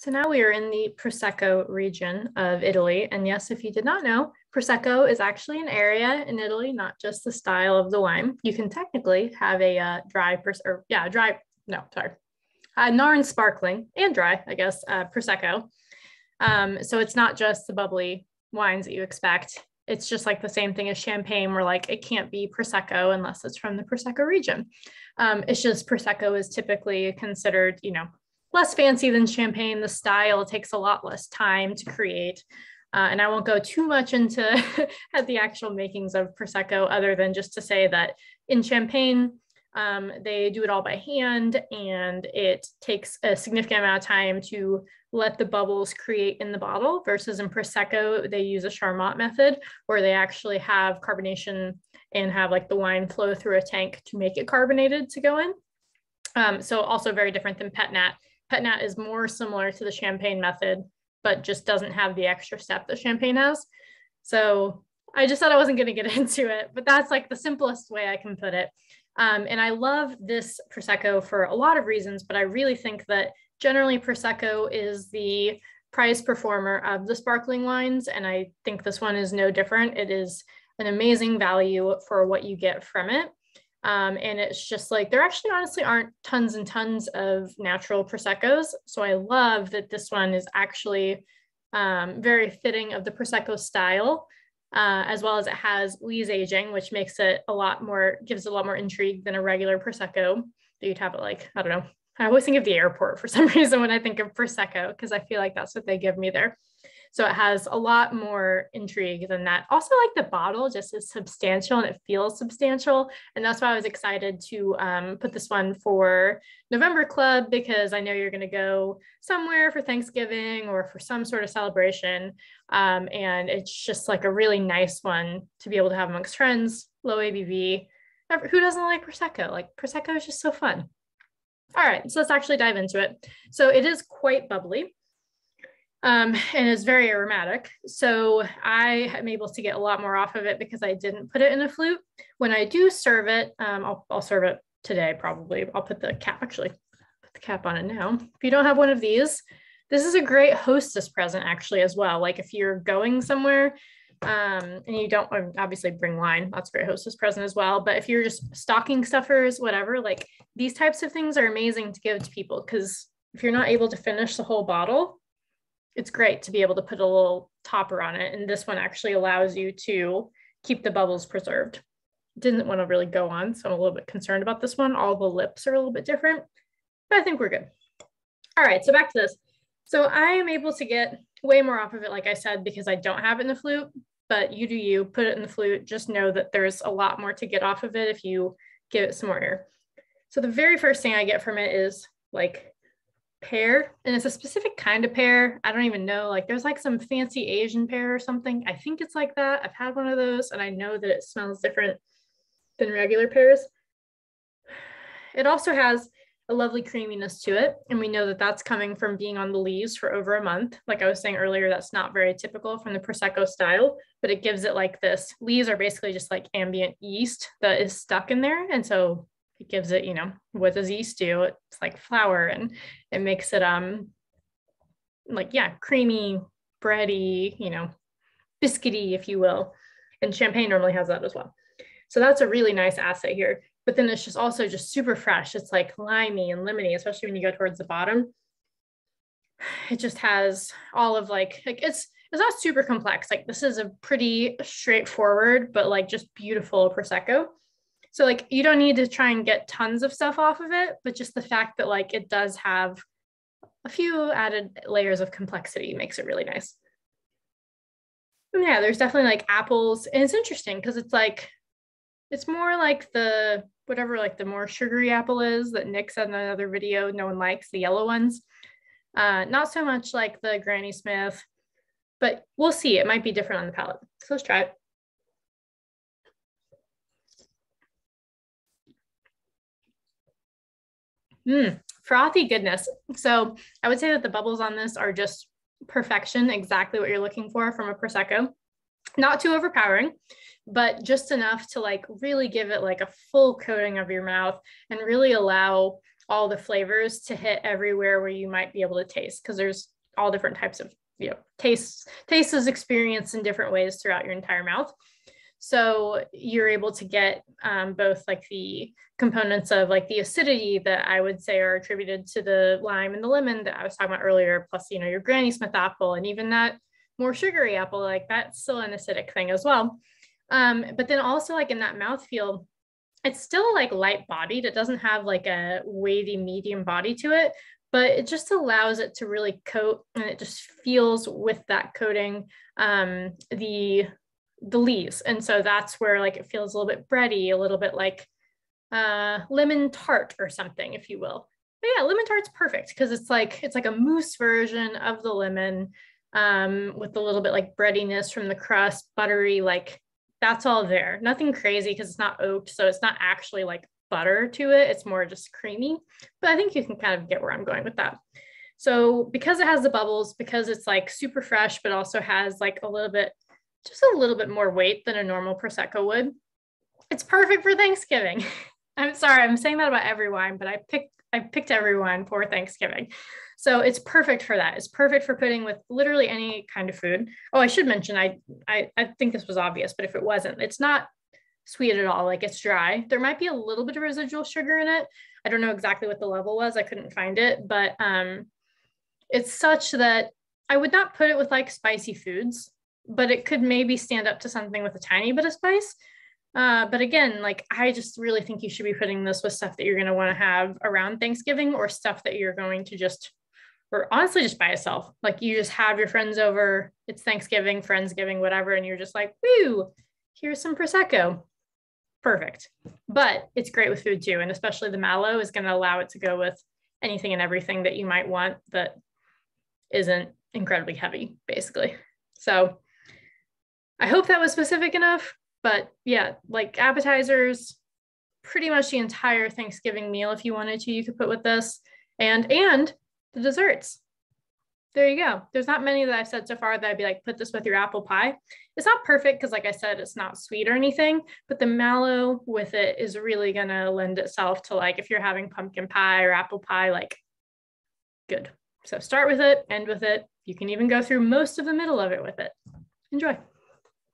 So now we are in the Prosecco region of Italy. And yes, if you did not know, Prosecco is actually an area in Italy, not just the style of the wine. You can technically have a Narn sparkling and dry, I guess, Prosecco. So it's not just the bubbly wines that you expect. It's just like the same thing as champagne, where like it can't be Prosecco unless it's from the Prosecco region. It's just Prosecco is typically considered, less fancy than champagne. The style takes a lot less time to create. And I won't go too much into the actual makings of Prosecco, other than just to say that in champagne, they do it all by hand, and it takes a significant amount of time to let the bubbles create in the bottle, versus in Prosecco, they use a Charmat method where they actually have carbonation and have like the wine flow through a tank to make it carbonated to go in. So also very different than Pet Nat. Pet Nat is more similar to the champagne method, but just doesn't have the extra step that champagne has. So I just thought I wasn't going to get into it, but that's like the simplest way I can put it. And I love this Prosecco for a lot of reasons, but I really think that generally Prosecco is the prize performer of the sparkling wines. And I think this one is no different. It is an amazing value for what you get from it. And it's just like, there actually honestly aren't tons and tons of natural Proseccos. So I love that this one is actually very fitting of the Prosecco style, as well as it has lees aging, which makes it gives it a lot more intrigue than a regular Prosecco that you'd have at like, I don't know. I always think of the airport for some reason when I think of Prosecco, because I feel like that's what they give me there. So it has a lot more intrigue than that. Also, like the bottle just is substantial and it feels substantial. And that's why I was excited to put this one for November Club, because I know you're going to go somewhere for Thanksgiving or for some sort of celebration. And it's just like a really nice one to be able to have amongst friends, low ABV. Who doesn't like Prosecco? Like Prosecco is just so fun. All right, so let's actually dive into it. So it is quite bubbly. And it's very aromatic. So I am able to get a lot more off of it because I didn't put it in a flute. When I do serve it, I'll serve it today probably. I'll put the cap on it now. If you don't have one of these, this is a great hostess present actually as well. Like if you're going somewhere and you don't obviously bring wine, that's a great hostess present as well. But if you're just stocking stuffers, whatever, like these types of things are amazing to give to people, because if you're not able to finish the whole bottle, it's great to be able to put a little topper on it. And this one actually allows you to keep the bubbles preserved. Didn't want to really go on, so I'm a little bit concerned about this one. All the lips are a little bit different, but I think we're good. All right, so back to this. So I am able to get way more off of it, like I said, because I don't have it in the flute, but you do you, put it in the flute. Just know that there's a lot more to get off of it if you give it some more air. So the very first thing I get from it is like pear, and it's a specific kind of pear. I don't even know, like there's like some fancy Asian pear or something. I think it's like that. I've had one of those and I know that it smells different than regular pears. It also has a lovely creaminess to it, and we know that that's coming from being on the leaves for over a month. Like I was saying earlier, that's not very typical from the Prosecco style, but it gives it like this. Leaves are basically just like ambient yeast that is stuck in there, and so it gives it, what does yeast do? It's like flour, and it makes it creamy, bready, biscuity, if you will. And champagne normally has that as well. So that's a really nice asset here. But then it's just also just super fresh. It's like limey and lemony, especially when you go towards the bottom. It just has all of it's not super complex. Like this is a pretty straightforward, but like just beautiful Prosecco. So like you don't need to try and get tons of stuff off of it, but just the fact that like it does have a few added layers of complexity makes it really nice. And yeah, there's definitely like apples, and it's interesting because it's more like the more sugary apple is that Nick said in another video no one likes, the yellow ones. Not so much like the Granny Smith, but we'll see. It might be different on the palate. So let's try it. Frothy goodness. So I would say that the bubbles on this are just perfection, exactly what you're looking for from a Prosecco. Not too overpowering, but just enough to like really give it like a full coating of your mouth and really allow all the flavors to hit everywhere where you might be able to taste, because there's all different types of, you know, taste is experienced in different ways throughout your entire mouth. So you're able to get both like the components of like the acidity that I would say are attributed to the lime and the lemon that I was talking about earlier, plus, you know, your Granny Smith apple, and even that more sugary apple, like that's still an acidic thing as well. But then also like in that mouthfeel, it's still like light bodied. It doesn't have like a weighty medium body to it, but it just allows it to really coat, and it just feels with that coating the leaves. And so that's where like it feels a little bit bready, a little bit like lemon tart or something, if you will. But yeah, lemon tart's perfect because it's like a mousse version of the lemon with a little bit like breadiness from the crust, buttery, like that's all there. Nothing crazy because it's not oaked, so it's not actually like butter to it. It's more just creamy, but I think you can kind of get where I'm going with that. So because it has the bubbles, because it's like super fresh, but also has like just a little bit more weight than a normal Prosecco would, it's perfect for Thanksgiving. I'm sorry, I'm saying that about every wine, but I picked every wine for Thanksgiving. So it's perfect for that. It's perfect for putting with literally any kind of food. Oh, I should mention, I think this was obvious, but if it wasn't, it's not sweet at all. Like it's dry. There might be a little bit of residual sugar in it. I don't know exactly what the level was. I couldn't find it, but it's such that I would not put it with like spicy foods, but it could maybe stand up to something with a tiny bit of spice. But again, like I just really think you should be putting this with stuff that you're going to want to have around Thanksgiving, or stuff that you're going to just, or honestly just by yourself. Like you just have your friends over, it's Thanksgiving, Friendsgiving, whatever, and you're just like, woo, here's some Prosecco. Perfect. But it's great with food too. And especially the mallow is going to allow it to go with anything and everything that you might want that isn't incredibly heavy, basically. So I hope that was specific enough. But yeah, like appetizers, pretty much the entire Thanksgiving meal, if you wanted to, you could put with this, and the desserts. There you go. There's not many that I've said so far that I'd be like, put this with your apple pie. It's not perfect because like I said, it's not sweet or anything, but the mallow with it is really going to lend itself to like, if you're having pumpkin pie or apple pie, like good. So start with it, end with it. You can even go through most of the middle of it with it. Enjoy.